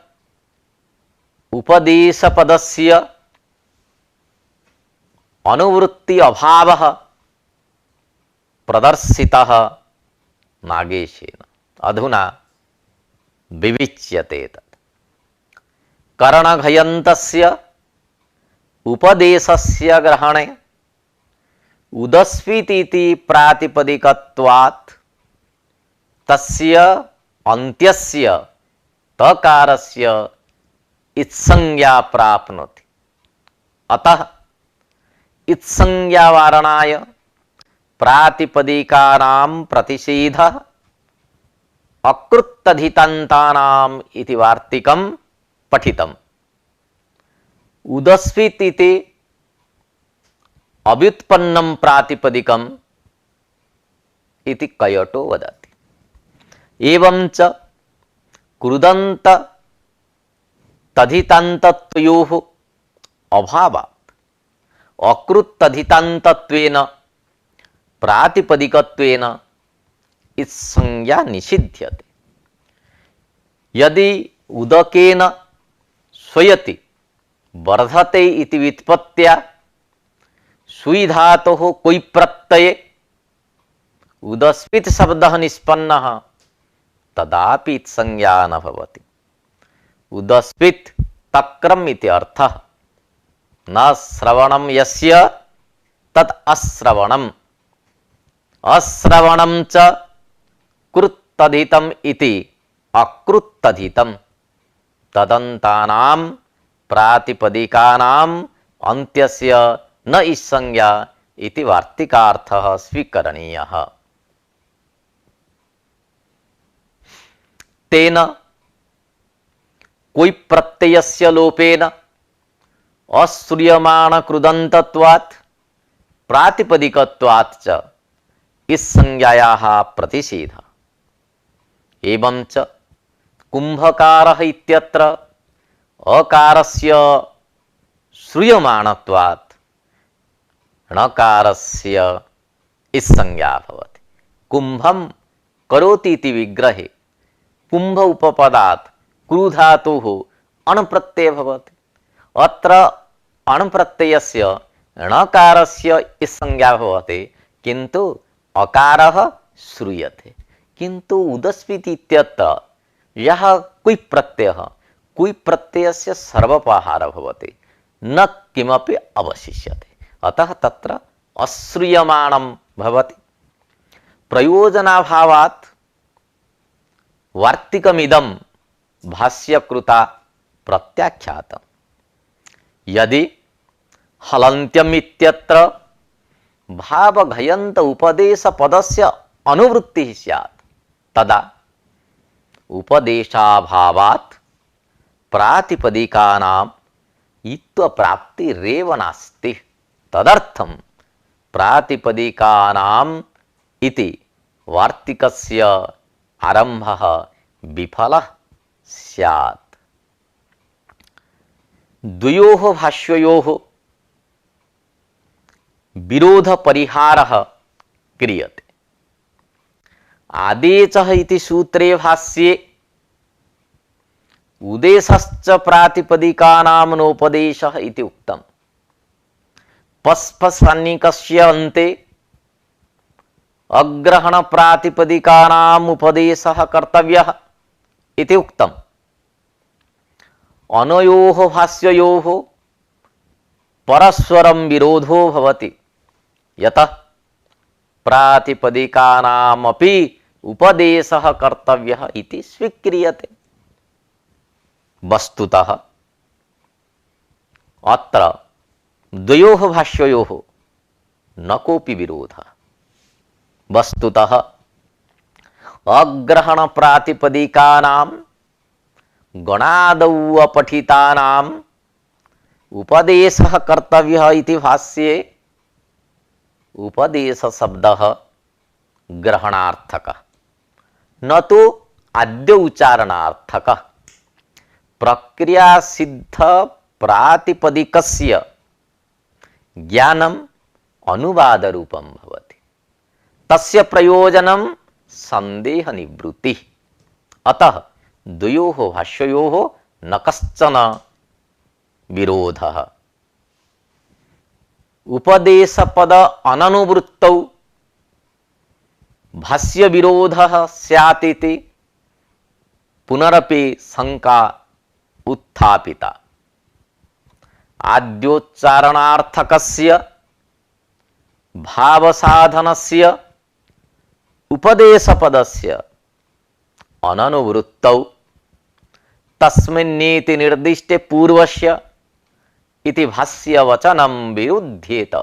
उपदेशपदस्य अनुवृत्ति अभावः प्रदर्शितः नागेशेन। अधुना विविच्यते तत्। करणघयन्तस्य उपदेशस्य ग्रहणे उदस्विति प्रातिपदिकत्वात् तस्य अन्त्यस्य तकारस्य इत्संज्ञा प्राप्नोति। अतः इत्संज्ञावारणाय प्रातिपदिकानां प्रतिषेधः अकृत्तधितान्तानाम् इति वार्तिकं पठितम्। उदस्वित् इति अव्युत्पन्नं प्रातिपदिकम् इति कयटो वदति। एवं च कृदन्त तधितान्तत्वयोः अभावात् अकृत्तधितान्तत्वेन प्रातिपदिकत्वेन इत्संज्ञा निषिध्यते। यदि उदकेन स्वयति वर्धते इति व्युत्पत्त्या सुई धातोः कोई प्रत्यये उदस्वित् शब्दः निष्पन्नः तदापि इत्संज्ञा न भवति। उदस्वित् तक्रम् इति अर्थः। न श्रवणं यस्य तत् अश्रवणम्, अश्रवणं च कृत्तधितम् इति अकृत्तधितम्। तदन्तानां प्रातिपदिकानाम् अन्त्यस्य न इत्संज्ञा इति वार्तिकार्थः स्वीकरणीयः। तेन कोई प्रत्ययस्य लोपेन अश्रूयमाण कृदन्तत्वात् प्रातिपदिकत्वात् च इत्संज्ञायाः प्रतिषेधः। एवं च कुंभकारः इत्यत्र अकारस्य श्रूयमाणत्वात् णकारस्य इत्संज्ञा भवति। कुंभं करोति इति विग्रहे कुंभ उपपदात् कृ धातुः अण् प्रत्ययः भवति। अत्र अण् प्रत्ययस्य णकारस्य इत्संज्ञा भवति, किन्तु अकारः श्रूयते। किन्तु उदस्वित् इत्यत्र यः कुय् प्रत्ययः, कुय् प्रत्ययस्य सर्वपाहारः भवति, न किमपि अवशिष्यते। अतः तत्र अश्रूयमाणं भवति। प्रयोजनाभावात् वार्तिकमिदं भाष्यकृता प्रत्याख्यातम्। यदि हलन्त्यमित्यत्र भावघयन्त उपदेश पदस्य अनुवृत्तिः स्यात् तदा उपदेशाभावात् प्रातिपदिकानाम् इत्वप्राप्तिरेव नास्ति। तदर्थं प्रातिपदिकानाम् इति वार्तिकस्य आरम्भः विफलः स्यात्। द्वयोः भाष्ययोः विरोध परिहारः क्रियते। आदेशः इति सूत्रे भाष्ये उदेशश्च प्रातिपदिकानां नोपदेशः इति उक्तम्। पस्पसन्निकस्य अन्ते अग्रहण प्रातिपदिकानाम् उपदेशः कर्तव्यः इति उक्तम्। अनयोः भाष्ययोः परस्परं विरोधो भवति, यतः प्रातिपदिकानामपि उपदेशः कर्तव्यः इति स्वीक्रियते। वस्तुतः अत्र द्वयोः भाष्ययोः न कोऽपि विरोधः। वस्तुतः अग्रहण प्रातिपदिकानां गणादौ अपठितानाम् उपदेशः कर्तव्यः इति भाष्ये उपदेश शब्दः ग्रहणार्थकः न तो आद्य उच्चारणार्थकः। प्रक्रिया सिद्ध प्रातिपदिकस्य ज्ञानम् अनुवाद रूपं भवति। तस्य प्रयोजनं संदेह निवृत्तिः। अतः द्वयोः भाष्ययोः न कश्चन विरोधः। उपदेशपद अननुवृत्तौ भाष्य विरोधः स्यात् इति पुनरपि शंका उत्थापिता। आद्योच्चारणार्थकस्य भावसाधनस्य उपदेशपदस्य अननुवृत्तौ तस्मिन्नीति निर्दिष्टे पूर्वस्य इति भाष्यवचनं विरुध्येत।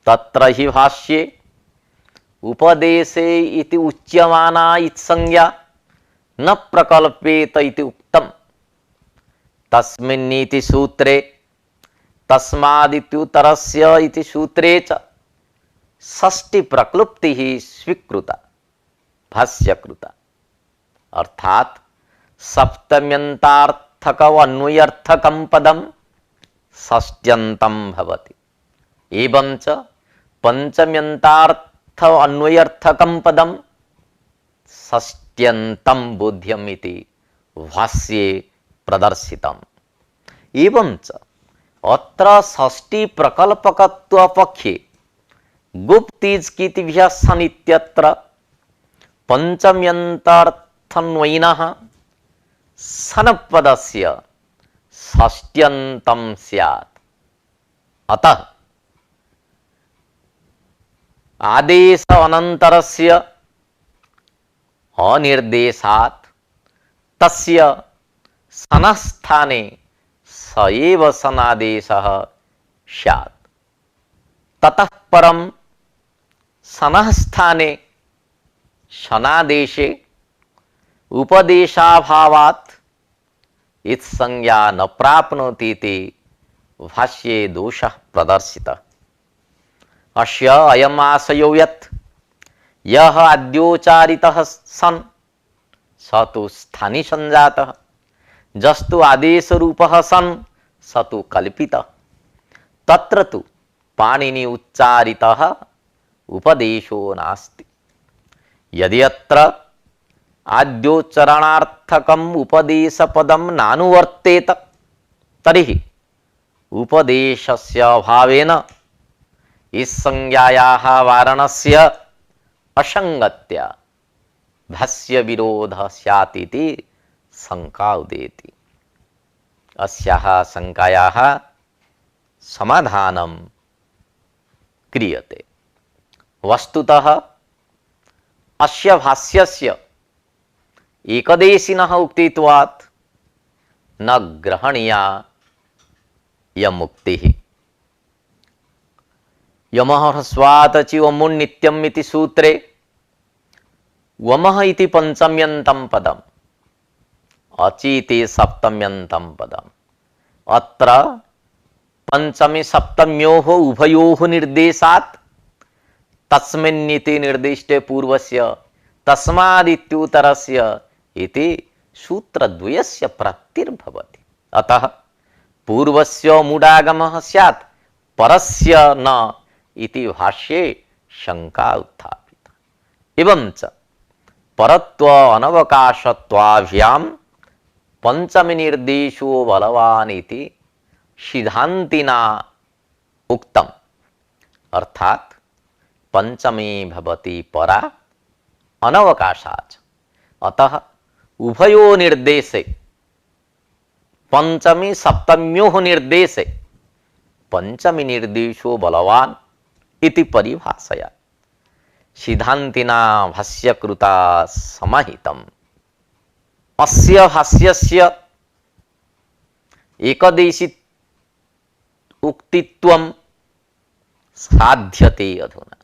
तत्र हि भाष्ये उपदेशे इति उच्यमाना इत्संज्ञा न प्रकल्पेत इति उक्तम्। तस्मिन्नीति सूत्रे तस्मादित्युत्तरस्य इति सूत्रे च षष्ठी प्रक्लुप्तिः स्वीकृता भाष्यकृता। अर्थात सप्तम्यन्तार्थक अन्वयर्थकं पदं षष्ट्यन्तं भवति। एवं च पंचम्यन्तार्थ अन्वयर्थकं पदं षष्ट्यन्तं बोध्यम् इति भाष्ये प्रदर्शितम्। एवं च अत्र षष्ठी प्रकल्पकत्व पक्षे गुप्तीज कीतिभ्यः सनित्यत्र पंचम्यन्तार्थन्वयिनः सनपदस्य षष्ट्यन्तं स्यात्। अतः आदेश अनन्तरस्य अनिर्देशात् तस्य सनस्थाने स एव सनादेशः स्यात्। ततः परं सनस्थाने सनादेशे उपदेशाभावात् इत्संज्ञा न प्राप्नोति इति भाष्ये दोषः प्रदर्शितः। अस्य अयम् आशयो यत् यः आद्योच्चारितः सन् स तु स्थानी संजातः, जस्तु आदेशरूपः सन् स तु कल्पितः। तत्र तु पाणिनि उच्चारितः उपदेशो नास्ति। यदि अत्र आद्योच्चारणार्थकम् उपदेशपदं नानुवर्तेत तर्हि उपदेशस्य अभावेन इत्संज्ञायाः वारणस्य असंगत्या भाष्य विरोधः स्यात् इति शंका उदेति। अस्याः शंकायाः समाधानं क्रियते। वस्तुतः अस्य भाष्यस्य एकदेशिनः उक्तित्वात् न ग्रहणीया यमुक्तिः। यमः ह्रस्वात् अचि वमुन् नित्यम् इति सूत्रे वमः इति पंचम्यन्तं पदम्, अचि इति सप्तम्यन्तं पदम्। अत्र पंचमी सप्तम्योः उभयोः निर्देशात् तस्मिन्निति निर्दिष्टे पूर्वस्य तस्मादित्युत्तरस्य इति सूत्रद्वयस्य प्राप्तिर्भवति। अतः पूर्वस्य मूढागमः स्यात् परस्य न इति भाष्ये शंका उत्थापिता। एवं च परत्व अनवकाशत्वाभ्यां पंचमी निर्देशो बलवान् इति सिद्धान्तिना उक्तम्, अर्थात पंचमी भवति परा अनवकाशात्। अतः उभयो निर्देशे पंचमी सप्तम्योः निर्देशे पंचमी निर्देशो बलवान् इति परिभाषया सिद्धान्तिना भाष्यकृता समाहितम्। अस्य भाष्यस्य एकदेशी उक्तित्वं साध्यते। अधुना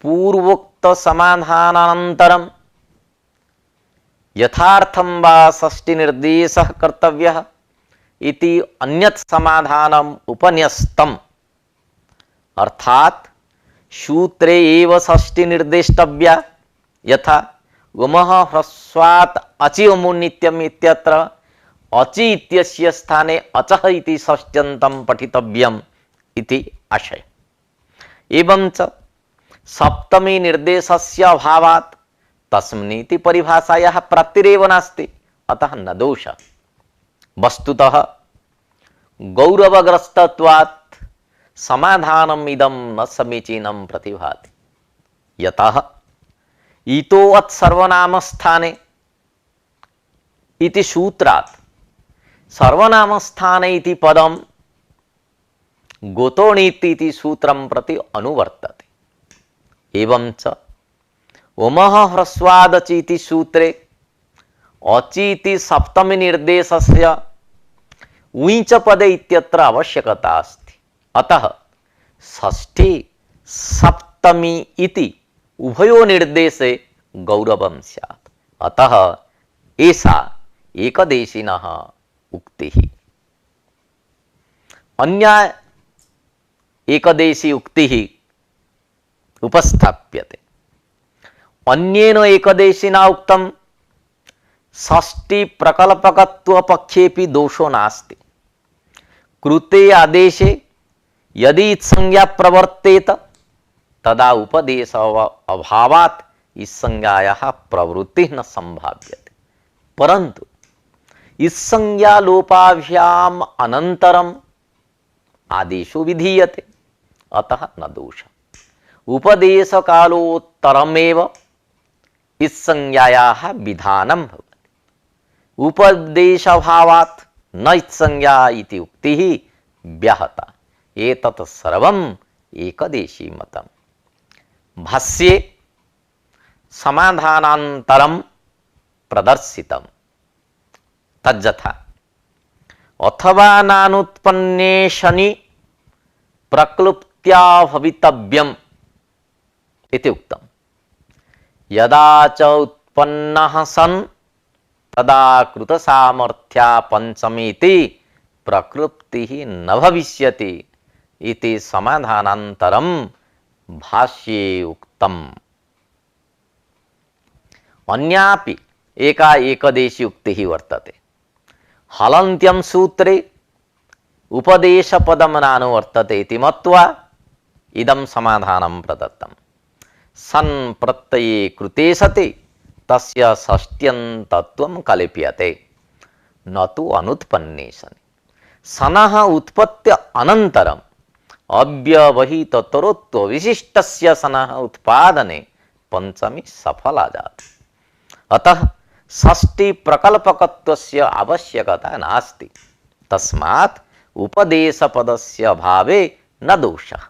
पूर्वोक्त समाधानानन्तरं यथार्थं वा षष्ठी निर्देशः कर्तव्यः इति अन्यत् समाधानम् उपन्यस्तम्, अर्थात सूत्रे एव षष्ठी निर्देष्टव्या। यथा वमः ह्रस्वात् अचि वमुन् नित्यम् इत्यत्र अचि इत्यस्य स्थाने अचः इति षष्ट्यन्तं पठितव्यम् इति आशय। एवं च सप्तमी निर्देशस्य अभावात् तस्मिन्निति परिभाषायाः प्राप्तिरेव नास्ति, अतः न दोषः। वस्तुतः गौरवग्रस्तत्वात् समाधानम् इदं न समीचीनं प्रतिभाति। यतः इतोऽत् सर्वनामस्थाने इति सूत्रात् सर्वनामस्थाने इति पदं गोतोणीति इति सूत्रं प्रति अनुवर्तते। एवं च वमः ह्रस्वादचि इति सूत्रे अचि इति सप्तमी निर्देशस्य ऊञ्च पदे इत्यत्र आवश्यकता अस्ति। अतः षष्ठी सप्तमी इति उभयो निर्देशे गौरवं स्यात्। अतः एषा एकदेशिनः उक्तिः। अन्या एकदेशी उक्तिः उपस्थाप्यते। अन्येन एकदेशिना उक्तं षष्ठी प्रकल्पकत्व पक्षेपि दोषो नास्ति। कृते आदेशे यदि संज्ञा प्रवर्तेत तदा उपदेश अभावात् इस संज्ञायाः प्रवृत्ति न संभाव्यते, परंतु इस संज्ञा लोपाभ्याम अनंतरम आदेशो विधीयते, अतः न दोष। उपदेश कालोत्तरमेव इस संज्ञायाः विधानं भवति। उपदेशाभावात् न संज्ञा इति उक्तिः व्याहता। एतत् सर्वम् एकदेशी मतम्। भाष्ये समाधानान्तरं प्रदर्शितम् तज्जथा अथवा नानुत्पन्ने शनि प्रक्लुप्त्या भवितव्यम् इति उक्तम्। यदा च उत्पन्नः सन् तदा कृतसामर्थ्या पंचमीति प्रक्लुप्तिः न भविष्यति इति समाधानान्तरं भाष्ये उक्तम्। अन्यापि एका एकदेशी उक्तिः वर्तते। हलन्त्यं सूत्रे उपदेशपदं नानुवर्तते इति मत्वा इदं समाधानं प्रदत्तम्। सन् प्रत्यये कृते सति तस्य षष्ट्यन्तत्वं कल्प्यते, न तु अनुत्पन्ने सनि। सनः उत्पत्ति अनन्तरम् अव्यवहिततरोत्व विशिष्टस्य सनः उत्पादने पंचमी सफला जाता। अतः षष्ठी प्रकल्पकत्वस्य आवश्यकता नास्ति। तस्मात् उपदेशपदस्य अभावे न दोषः।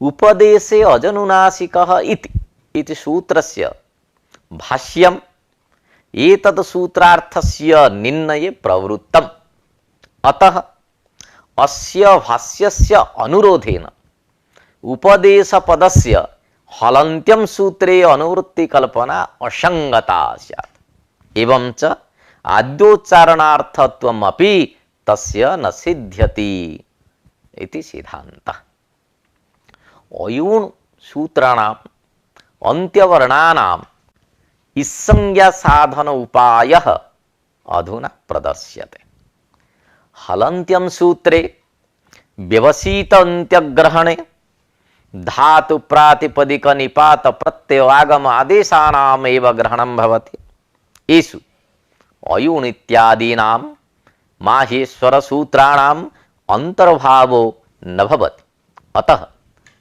उपदेशे अजनुनासिकः इति इति सूत्रस्य भाष्यम् एतद् सूत्रार्थस्य निर्णये प्रवृत्तम्। अतः अस्य भाष्यस्य अनुरोधेन उपदेशपदस्य हलन्त्यं सूत्रे अनुवृत्ति कल्पना असंगता स्यात्। एवं च आद्योच्चारणार्थत्वमपि तस्य न सिद्ध्यति इति सिद्धान्तः। अयूण सूत्राणाम् अन्त्यवर्णानाम् इत्संज्ञा साधन उपायः अधुना प्रदर्श्यते। हलन्त्यं सूत्रे व्यवसित अन्त्यग्रहणे धातु प्रातिपदिक निपात प्रत्यय आगम आदेशानाम् एव ग्रहणं भवति। येषु अयूण इत्यादीनां माहेश्वर सूत्राणाम् अंतर्भावो न भवति। अतः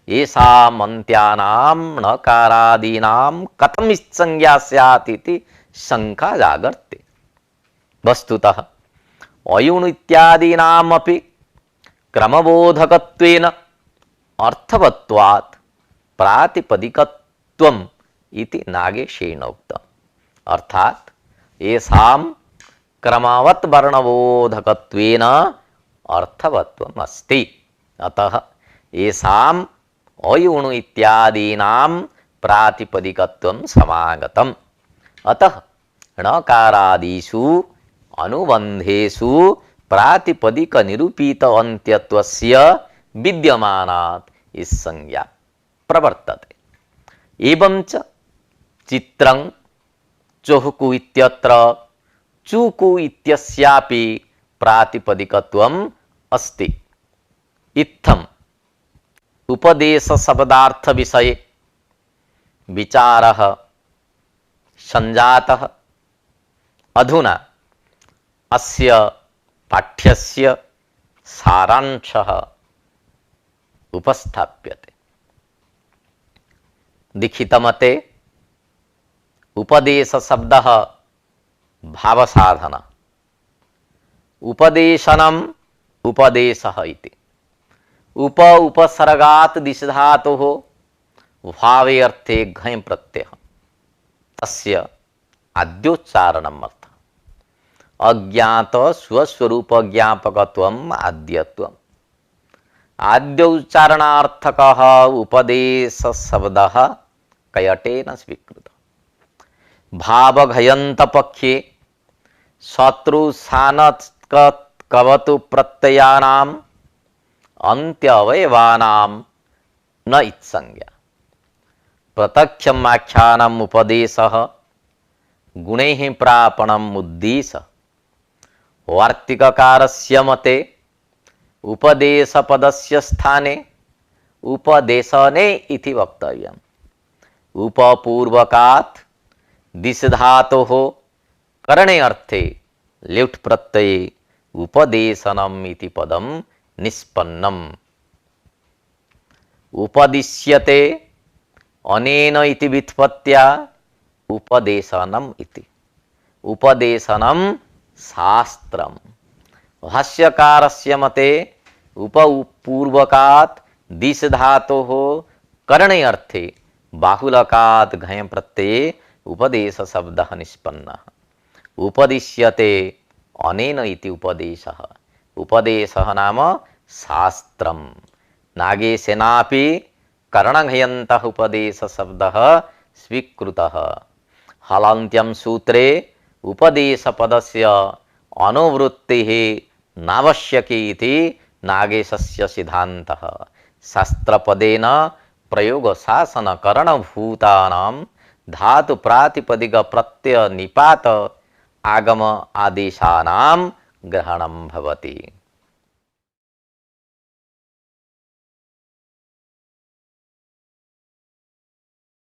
येषाम् अन्त्यानां णकारादीनां कथम् इत्संज्ञा स्यात् इति शंका जागर्ते। वस्तुतः अयूण इत्यादीनामपि क्रमबोधकत्वेन अर्थवत्वात् प्रातिपदिकत्वम् इति नागेशेन उक्तम्। अर्थात येषां क्रमवत् वर्णबोधकत्वेन अर्थवत्वम् अस्ति। अतः येषाम् अयूण इत्यादीनां प्रातिपदिकत्वं समागतम्। अतः णकारादिषु अनुबन्धेषु प्रातिपदिक निरूपित अन्त्यत्वस्य विद्यमानात् इत्संज्ञा प्रवर्तते। एवं च चित्रं चुहकु इत्यत्र चूकु इत्यस्यापि प्रातिपदिकत्वम् अस्ति। इत्थम् उपदेश शब्दार्थ विषये विचारः संजातः। अधुना अस्य पाठ्यस्य सारांशः उपस्थाप्यते। लिखितमते उपदेश शब्दः भावसाधन, उपदेशनम् उपदेशः इति। उपसर्गात् दिश धातुः भावे अर्थे घञ् प्रत्ययः, तस्य आद्योच्चारणम् अर्थः। अज्ञात स्वस्वरूप ज्ञापकत्वम् आद्यत्वम्। आद्योच्चारणार्थकः उपदेश शब्दः कयटेन स्वीकृतः। भावघयन्त पक्षे शत्रुसानकवतु प्रत्ययानाम् अन्त्य अवयवानां न इत्संज्ञा। प्रत्यक्षम् आख्यानम् उपदेशः गुणैः प्रापणम् उद्देश्य। वार्तिककारस्य मते उपदेशपदस्य स्थाने उपदेशने इति वक्तव्यम्। उपपूर्वकात् दिश धातोः करणे अर्थे ल्युट् प्रत्यये उपदेशनम् इति पदं निष्पन्नम्। उपदिश्यते अनेन इति व्युत्पत्त्या उपदेशनम् इति। उपदेशनम् शास्त्रम्। भाष्यकारस्य मते उपपूर्वकात् दिश धातोः करणे अर्थे बाहुलकात् घञ् प्रत्यये उपदेश शब्दः निष्पन्नः। उपदिश्यते अनेन इति उपदेशः। उपदेशः नाम शास्त्रम्। नागेशेनापि कर्णघयन्तः उपदेश शब्दः स्वीकृतः। हलन्त्यं सूत्रे उपदेशपदस्य अनुवृत्तिः नावश्यकी इति नागेशस्य सिद्धान्तः। शास्त्रपदेन प्रयोगशासनकरणभूतानां धातु प्रातिपदिक प्रत्यय निपात आगम आदेशानां ग्रहणं भवति।